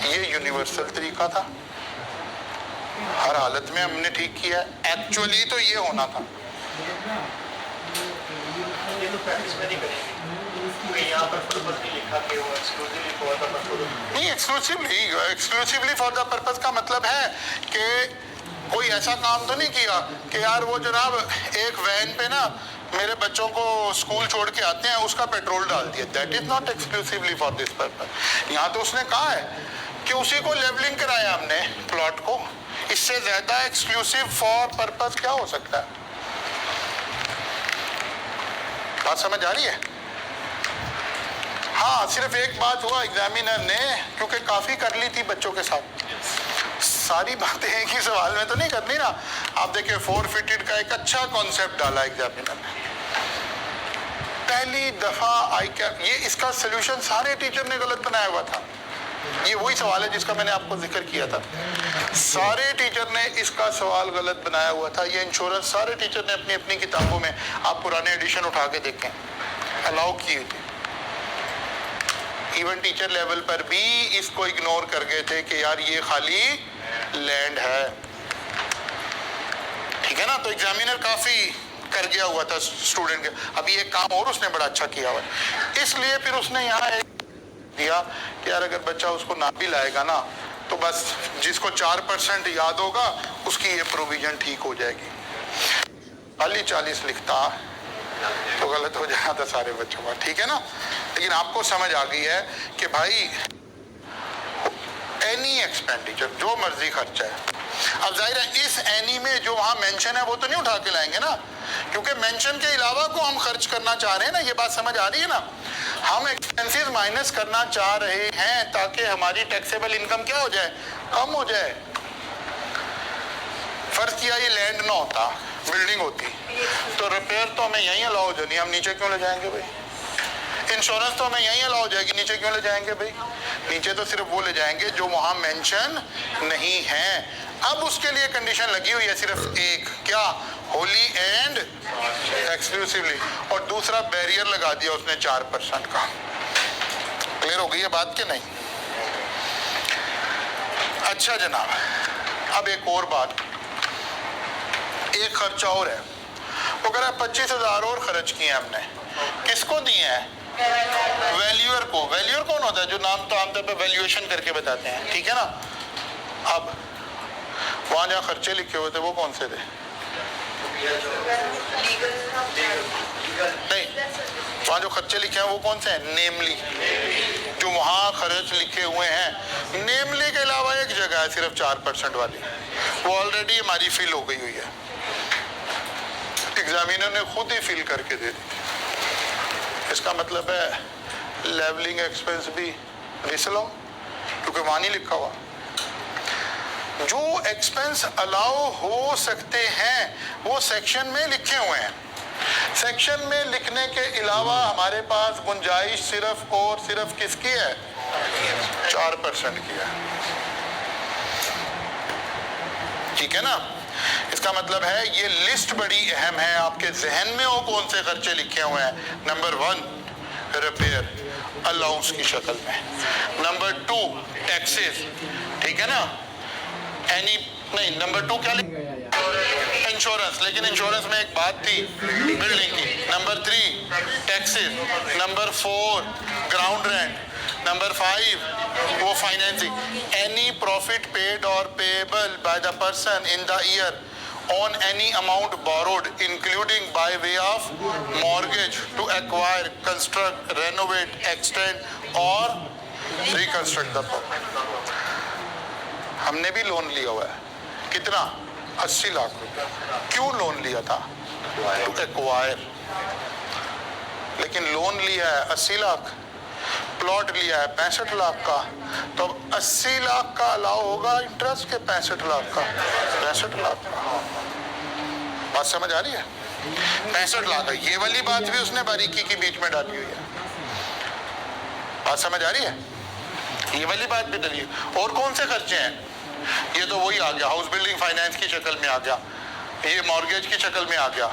ये यूनिवर्सल तरीका था, हर हालत में हमने ठीक किया। एक्चुअली तो ये होना था। नहीं, एक्सक्लूसिवली फॉर द पर्पस का मतलब है कि कोई ऐसा काम तो नहीं किया कि यार वो जनाब एक वैन पे ना मेरे बच्चों को स्कूल छोड़ के आते हैं उसका पेट्रोल डाल दिया। That is not exclusively for this purpose. यहाँ तो उसने कहा है कि उसी को लेवलिंग कराया हमने प्लॉट को। इससे ज्यादा एक्सक्लूसिव फॉर पर्पस क्या हो सकता है? बात समझ आ रही है? हाँ, सिर्फ एक बात हुआ एग्जामिनर ने, क्योंकि काफी कर ली थी बच्चों के साथ, सारी बातें एक ही सवाल में तो नहीं करनी ना। आप देखिए फोरफिटेड का एक अच्छा कॉन्सेप्ट डाला एग्जामिनर ने। पहली दफा ये इसका सोल्यूशन सारे टीचर ने गलत बनाया हुआ था। ये वही सवाल है जिसका मैंने आपको जिक्र किया था। सारे टीचर ने इसका सवाल गलत बनाया हुआ था। ये इंश्योरेंस सारे टीचर ने अपनी अपनी किताबों में, आप पुराने एडिशन उठा के देखें, अलाउ किए थे। इवन टीचर लेवल पर भी इसको इग्नोर कर गए थे कि यार ये खाली लैंड है, ठीक है ना। तो एग्जामिनर काफी कर गया हुआ था स्टूडेंट के। अभी एक काम और उसने बड़ा अच्छा किया हुआ है, इसलिए फिर उसने यहाँ एक दिया कि यार अगर बच्चा उसको ना भी लाएगा ना तो बस जिसको 4% याद होगा उसकी ये प्रोविजन ठीक हो जाएगी। खाली 40 लिखता तो गलत हो जाता सारे बच्चों का, ठीक है ना। लेकिन आपको समझ आ गई है कि भाई एनी एक्सपेंडिचर जो मर्जी खर्चा है, अब जाहिर है इस एनी में जो वहां मेंशन है वो तो नहीं उठा के लाएंगे ना, क्योंकि मेंशन के अलावा को हम खर्च करना चाह रहे हैं ना, ये बात समझ आ रही है ना। हम एक्सपेंसेस माइनस करना चाह रहे हैं ताकि हमारी टैक्सेबल इनकम क्या हो जाए, कम हो जाए। फर्ज किया ये लैंड ना होता, बिल्डिंग होती, तो रिपेयर तो हमें यहीं अलाउ हो जानी, हम नीचे क्यों ले जाएंगे भाई। इंश्योरेंस तो हमें यहीं अलाउ हो जाएगी, नीचे क्यों ले जाएंगे भाई। नीचे तो सिर्फ वो ले जाएंगे जो वहां मेंशन नहीं है। अब उसके लिए कंडीशन लगी हुई है सिर्फ एक, क्या, होली एंड एक्सक्लूसिवली, और दूसरा बैरियर लगा दिया उसने 4% का। क्लियर हो गई है बात कि नहीं। अच्छा जनाब, अब एक और बात, एक खर्चा और है, वो कह रहा है 25,000 और खर्च किए हमने, किसको दिए हैं, वैल्यूअर को। वैल्यूअर कौन होता है, जो नाम तो आमतौर पर वैल्यूएशन करके बताते हैं, ठीक है ना। अब वहां जहाँ खर्चे लिखे हुए थे वो कौन से थे, नहीं, वहां जो खर्चे लिखे हैं वो कौन से हैं, नेमली, जो वहां खर्च लिखे हुए हैं। नेमली के अलावा एक जगह है सिर्फ 4% वाली, वो ऑलरेडी हमारी फिल हो गई हुई है, एग्जामिनर ने खुद ही फिल करके दे दी। इसका मतलब है लेवलिंग एक्सपेंस भी लिख लो, क्योंकि वहां नहीं लिखा हुआ। जो एक्सपेंस अलाउ हो सकते हैं वो सेक्शन में लिखे हुए हैं। सेक्शन में लिखने के अलावा हमारे पास गुंजाइश सिर्फ और सिर्फ किसकी है, 4% की है, ठीक है ना। इसका मतलब है ये लिस्ट बड़ी अहम है, आपके जहन में हो कौन से खर्चे लिखे हुए हैं। नंबर 1 रिपेयर, अलाउंस की शक्ल में। नंबर 2 टैक्सेस, ठीक है ना, एनी नहीं, नंबर 2 क्या लिखा, इंश्योरेंस, लेकिन इंश्योरेंस में एक बात थी बिल्डिंग की। Number 3 taxes, number 4 ground rent, number 5 वो फाइनेंसिंग, एनी प्रॉफिट पेड और payable by the person in the year on any amount borrowed including by way of mortgage to acquire, construct, renovate, extend or reconstruct the property। हमने भी loan लिया हुआ है, कितना, 80 लाख रुपए। क्यों लोन लिया था, to acquire, लेकिन लोन लिया है 80 लाख, प्लॉट लिया है 65 लाख का, तो 80 लाख का अलाउ होगा इंटरेस्ट के 65 लाख का, 65 लाख का। बात समझ आ रही है, 65 लाख है। ये वाली बात भी उसने बारीकी की बीच में डाली हुई है, बात समझ आ रही है, ये वाली बात भी डाली है। और कौन से खर्चे हैं, ये तो वही आ गया, हाउस बिल्डिंग फाइनेंस की शक्ल में आ गया, ये मॉर्गेज की शक्ल में आ गया,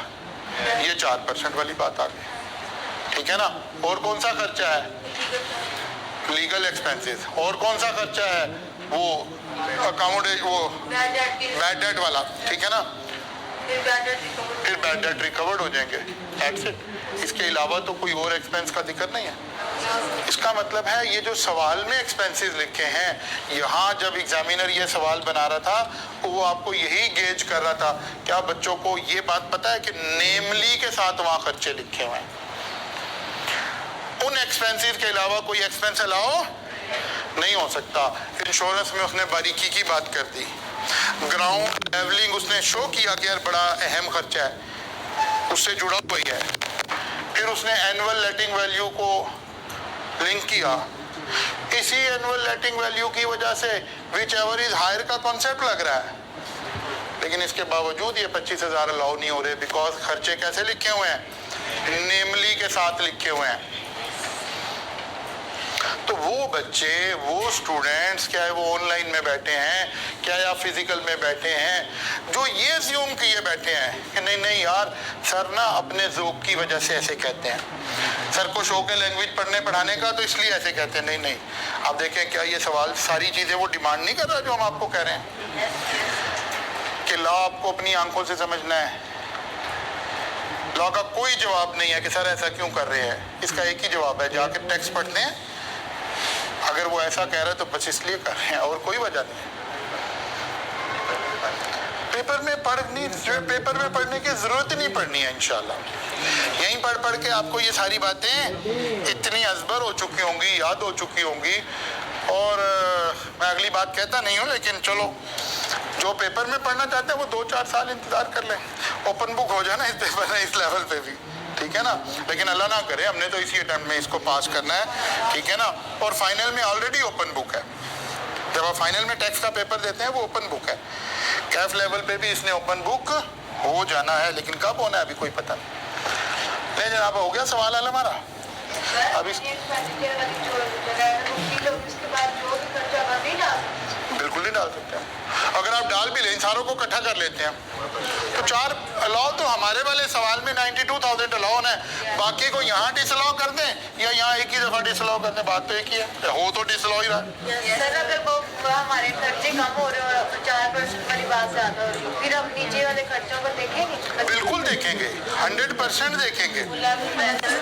ये 4% वाली बात आ गई, ठीक है ना। और कौन सा खर्चा है, लीगल एक्सपेंसेस। और कौन सा खर्चा है, वो अकाउंट, वो बैड डेट वाला, ठीक है ना, फिर बैड डेट रिकवर्ड हो जाएंगे, दैट्स इट। इसके अलावा तो कोई और एक्सपेंस का दिक्कत नहीं है। इसका मतलब है ये जो सवाल में एक्सपेंसेस लिखे हैं, यहाँ जब एग्जामिनर ये सवाल बना रहा था तो वो आपको यही गेज कर रहा था, क्या बच्चों को ये बात पता है कि नेमली के साथ वहाँ खर्चे लिखे हुए हैं, उन एक्सपेंसेस के अलावा कोई एक्सपेंस अलाउ नहीं हो सकता। इंश्योरेंस में उसने बारीकी की बात कर दी, ग्राउंड लेवलिंग उसने शो किया कि यार बड़ा अहम खर्चा है, उससे जुड़ा हुआ ही है। फिर उसने एनुअल लेटिंग वैल्यू को लिंक किया, इसी एनुअल लेटिंग वैल्यू की वजह से विच एवर इज हायर का कॉन्सेप्ट लग रहा है, लेकिन इसके बावजूद ये 25,000 अलाउ नहीं हो रहे, बिकॉज खर्चे कैसे लिखे हुए हैं, नेमली के साथ लिखे हुए हैं। तो वो बच्चे, वो स्टूडेंट्स, क्या है वो ऑनलाइन में बैठे हैं, क्या या फिजिकल में बैठे हैं, जो ये अज्यूम किए बैठे हैं कि नहीं नहीं यार सर ना अपने ज़ौक़ की वजह से ऐसे कहते हैं, सर को शौक है लैंग्वेज पढ़ने पढ़ाने का तो इसलिए ऐसे कहते हैं। नहीं नहीं, आप देखें क्या ये सवाल सारी चीज़ें वो डिमांड नहीं कर रहा जो हम आपको कह रहे हैं कि लॉ आपको अपनी आंखों से समझना है। लॉ का कोई जवाब नहीं है कि सर ऐसा क्यों कर रहे हैं, इसका एक ही जवाब है, जाके टेक्स्ट पढ़ते हैं, अगर वो ऐसा कह रहे हैं तो बस इसलिए कर रहे हैं और कोई वजह नहीं है। पेपर में पढ़ने की जरूरत नहीं पड़नी है इंशाल्लाह। यहीं पढ़ पढ़ के आपको ये सारी बातें इतनी अजबर हो चुकी होंगी, याद हो चुकी होंगी। और मैं अगली बात कहता नहीं हूँ, लेकिन चलो जो पेपर में पढ़ना चाहते हैं वो 2-4 साल इंतजार कर लें, ओपन बुक हो जाना इस पेपर में, इस लेवल पे भी, ठीक है ना। लेकिन अल्लाह ना करे, हमने तो इसी अटेम्प्ट में इसको पास करना है, ठीक है ना। और फाइनल में ऑलरेडी ओपन बुक है, जब आप फाइनल में टेक्स्ट का पेपर देते हैं वो ओपन बुक है। कैफ लेवल पे भी इसने ओपन बुक हो जाना है, लेकिन कब होना है अभी कोई पता नहीं। ले जनाब, हो गया सवाल हल हमारा। अभी बिल्कुल नहीं डाल सकते हैं। अगर आप डाल भी लें, सारों को इकट्ठा कर लेते हैं तो 4 अलाउ तो हमारे वाले सवाल में 92,000 अलाउ है, बाकी को यहाँ डिसअलाउ कर दें या यहाँ एक ही दफा डिसअलाउ कर दें, बात तो एक ही है, हो तो डिसअलाउ ही रहा है। सर अगर वो हमारे खर्चे कम हो रहे हो तो 4% वाली बात ज्यादा हो रही है, फिर हम नीचे वाले खर्चों को देखेंगे। बिल्कुल देखेंगे, 100% देखेंगे,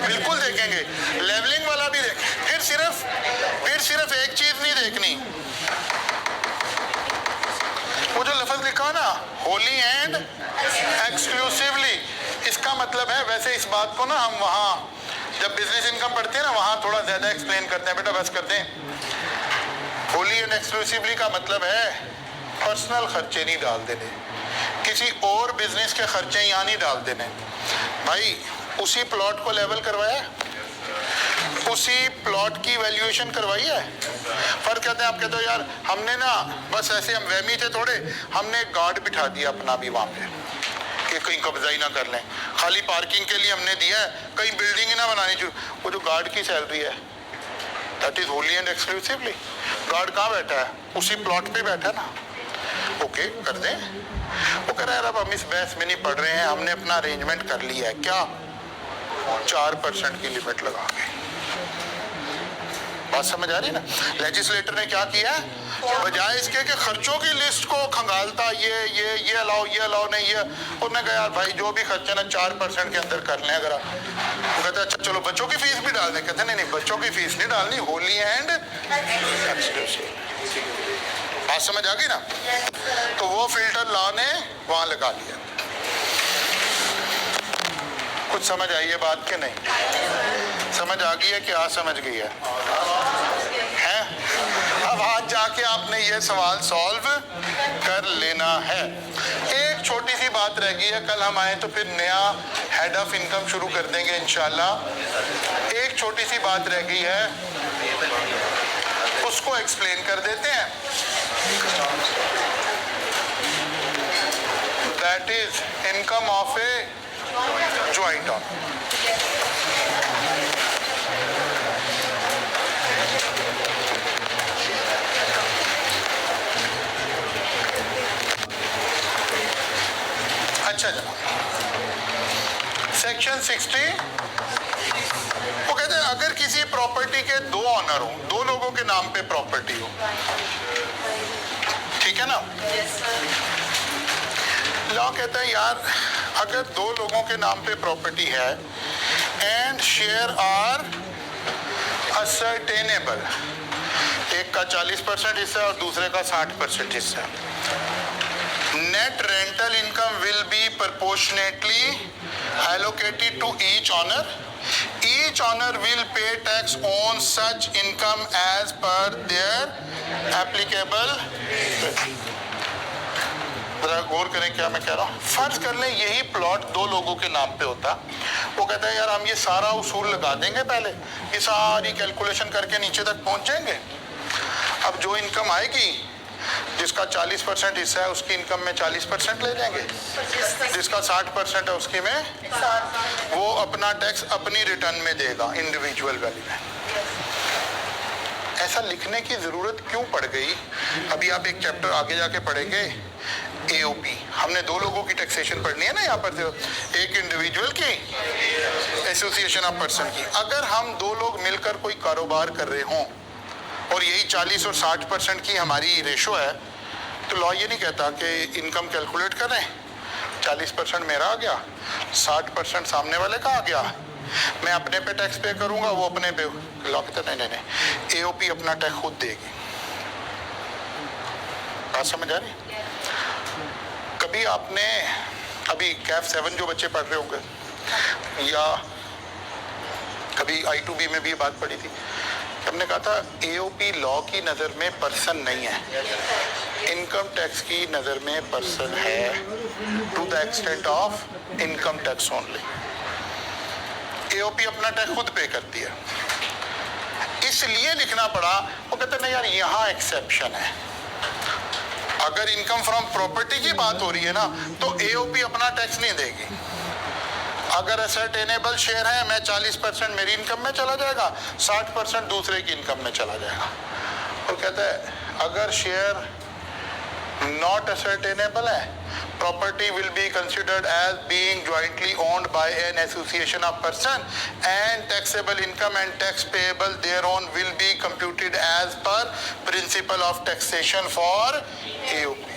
बिल्कुल देखेंगे, लेवलिंग वाला भी देखें। फिर सिर्फ एक चीज नहीं देखनी, वो जो लफ्ज लिखा ना होली एंड एक्सक्लूसिवली, इसका मतलब है, वैसे इस बात को ना हम वहाँ जब बिजनेस इनकम पढ़ते हैं ना वहाँ थोड़ा ज्यादा एक्सप्लेन करते हैं, बेटा बस करते हैं। होली एंड एक्सक्लूसिवली का मतलब है पर्सनल खर्चे नहीं डाल देने, किसी और बिजनेस के खर्चे यहाँ नहीं डाल देने। भाई उसी प्लॉट को लेवल करवाया, उसी प्लॉट की वैल्यूएशन करवाई है। फर्क कहते हैं, आप कहते हो यार हमने ना बस ऐसे, हम वहमी थे थोड़े, हमने गार्ड बिठा दिया अपना भी वहाँ पे कि कहीं कब्जा ही ना कर लें, खाली पार्किंग के लिए हमने दिया है, कहीं बिल्डिंग ही ना बनानी चाहिए। वो जो गार्ड की सैलरी है that is Holi and exclusively. Guard कहाँ बैठा है? उसी प्लॉट पे बैठा ना, ओके कर दें। वो कह रहा है अब हम इस बहस में नहीं पढ़ रहे हैं, हमने अपना अरेंजमेंट कर लिया है, क्या 4% की लिमिट लगा के। बात समझ आ रही ना? लेजिस्लेटर ने क्या किया, बजाय इसके कि खर्चों की लिस्ट को खंगालता, ये अलाउ नहीं, ये उन्होंने कहा यार भाई जो भी खर्चे ना 4% के अंदर कर लें। अगर आप कहते अच्छा चलो बच्चों की फीस भी डाल दें, कहते नहीं बच्चों की फीस नहीं डालनी, होली एंड एक्सक्लूसिव। बात समझ आ गई ना? तो वो फिल्टर लॉ ने वहां लगा लिया। कुछ समझ आई है बात के नहीं? समझ आ गई है कि आज समझ गई है? अब आज जाके आपने ये सवाल सॉल्व कर लेना है। एक छोटी सी बात रह गई है, कल हम आए तो फिर नया हेड ऑफ इनकम शुरू कर देंगे इंशाल्लाह। एक छोटी सी बात रह गई है, उसको एक्सप्लेन कर देते हैं। That is income of A joint on. अच्छा जनाब, सेक्शन 60 वो कहते हैं अगर किसी प्रॉपर्टी के 2 ऑनर हो, 2 लोगों के नाम पे प्रॉपर्टी हो, ठीक है ना। लॉ कहता है यार अगर 2 लोगों के नाम पे प्रॉपर्टी है एंड शेयर आर असर्टेनेबल, एक का 40% हिस्सा और दूसरे का 60% हिस्सा, net rental income will be proportionately allocated to each owner. Each owner will pay tax on such income as per their applicable. जरा गौर करें क्या मैं कह रहा हूँ। फर्ज कर लें यही प्लॉट 2 लोगों के नाम पे होता, वो कहता है यार हम ये सारा उसूल लगा देंगे, पहले ये सारी कैलकुलेशन करके नीचे तक पहुंच जाएंगे। अब जो इनकम आएगी, जिसका 40% हिस्सा है उसकी इनकम में 40% ले जाएंगे, जिसका 60% है उसकी में वो अपना टैक्स अपनी रिटर्न में देगा इंडिविजुअल वैल्यू में। ऐसा लिखने की जरूरत क्यों पड़ गई? अभी आप एक चैप्टर आगे जाके पढ़ेंगे AOP, हमने 2 लोगों की टैक्सेशन पढ़नी है ना यहाँ पर, एक इंडिविजुअल की, एसोसिएशन ऑफ पर्सन की। अगर हम 2 लोग मिलकर कोई कारोबार कर रहे हों और यही 40 और 60% की हमारी रेशो है, तो लॉ ये नहीं कहता कि इनकम कैलकुलेट करें, 40% मेरा आ गया, 60% सामने वाले का आ गया, मैं अपने पे टैक्स पे करूंगा, वो अपने पे। लॉ कहता नहीं, AOP अपना टैक्स खुद देगी। बात समझ आ रही? कभी आपने अभी कैफ 7 जो बच्चे पढ़ रहे होंगे, या कभी I2B में भी ये बात पढ़ी थी, हमने कहा था AOP लॉ की नज़र में पर्सन नहीं है, इनकम टैक्स की नज़र में पर्सन है, to the extent of income tax only. AOP अपना टैक्स खुद पे करती है, इसलिए लिखना पड़ा। वो कहते नहीं यार, यहाँ एक्सेप्शन है, अगर इनकम फ्रॉम प्रॉपर्टी की बात हो रही है ना, तो AOP अपना टैक्स नहीं देगी। अगर असर्टेनेबल शेयर है, मैं 40% मेरी इनकम में चला जाएगा, 60% दूसरे की इनकम में चला जाएगा। और कहता है अगर शेयर नॉट असर्टेनेबल है, property will be considered as being jointly owned by an association of person and taxable income and tax payable thereon will be computed as per principle of taxation for AOP।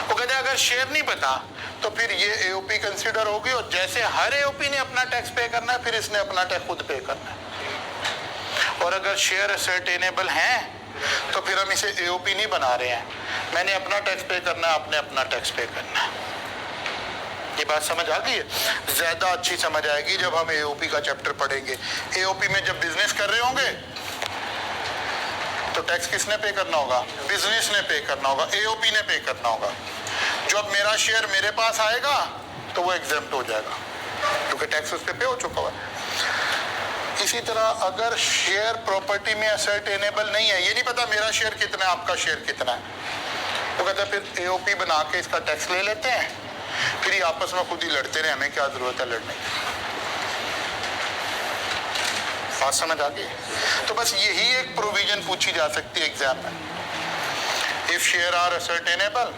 वो कहते हैं अगर share नहीं पता तो फिर ये AOP consider होगी, और जैसे हर AOP ने अपना टैक्स पे करना है, फिर इसने अपना टैक्स खुद पे करना है। और अगर शेयर असर्टेनेबल है तो फिर हम इसे AOP नहीं बना रहे हैं, मैंने अपना टैक्स पे करना है, आपने अपना टैक्स पे करना है। ये बात समझ आ गई है? ज्यादा अच्छी समझ आएगी जब हम AOP का चैप्टर पढ़ेंगे। AOP में जब बिजनेस कर रहे होंगे तो टैक्स किसने पे करना होगा? बिजनेस ने पे करना होगा, AOP ने पे करना होगा। जब मेरा शेयर मेरे पास आएगा तो वो एग्जेम्प्ट हो जाएगा, क्योंकि टैक्स उस पे हो चुका हुआ है। इसी तरह अगर शेयर प्रॉपर्टी में असर्टेनेबल नहीं है, ये नहीं पता मेरा शेयर कितना है, आपका शेयर कितना है, वो कहता है फिर AOP बना के इसका टैक्स ले लेते हैं, फिर ये आपस में खुद ही लड़ते रहे, हमें क्या जरूरत है लड़ने की। बात समझ आ गई? तो बस यही एक प्रोविजन पूछी जा सकती है एग्जाम में, if share are ascertainable,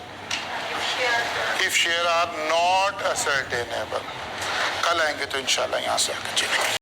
if share are not ascertainable. कल आएंगे तो इंशाल्लाह यहाँ से आगे चलेंगे।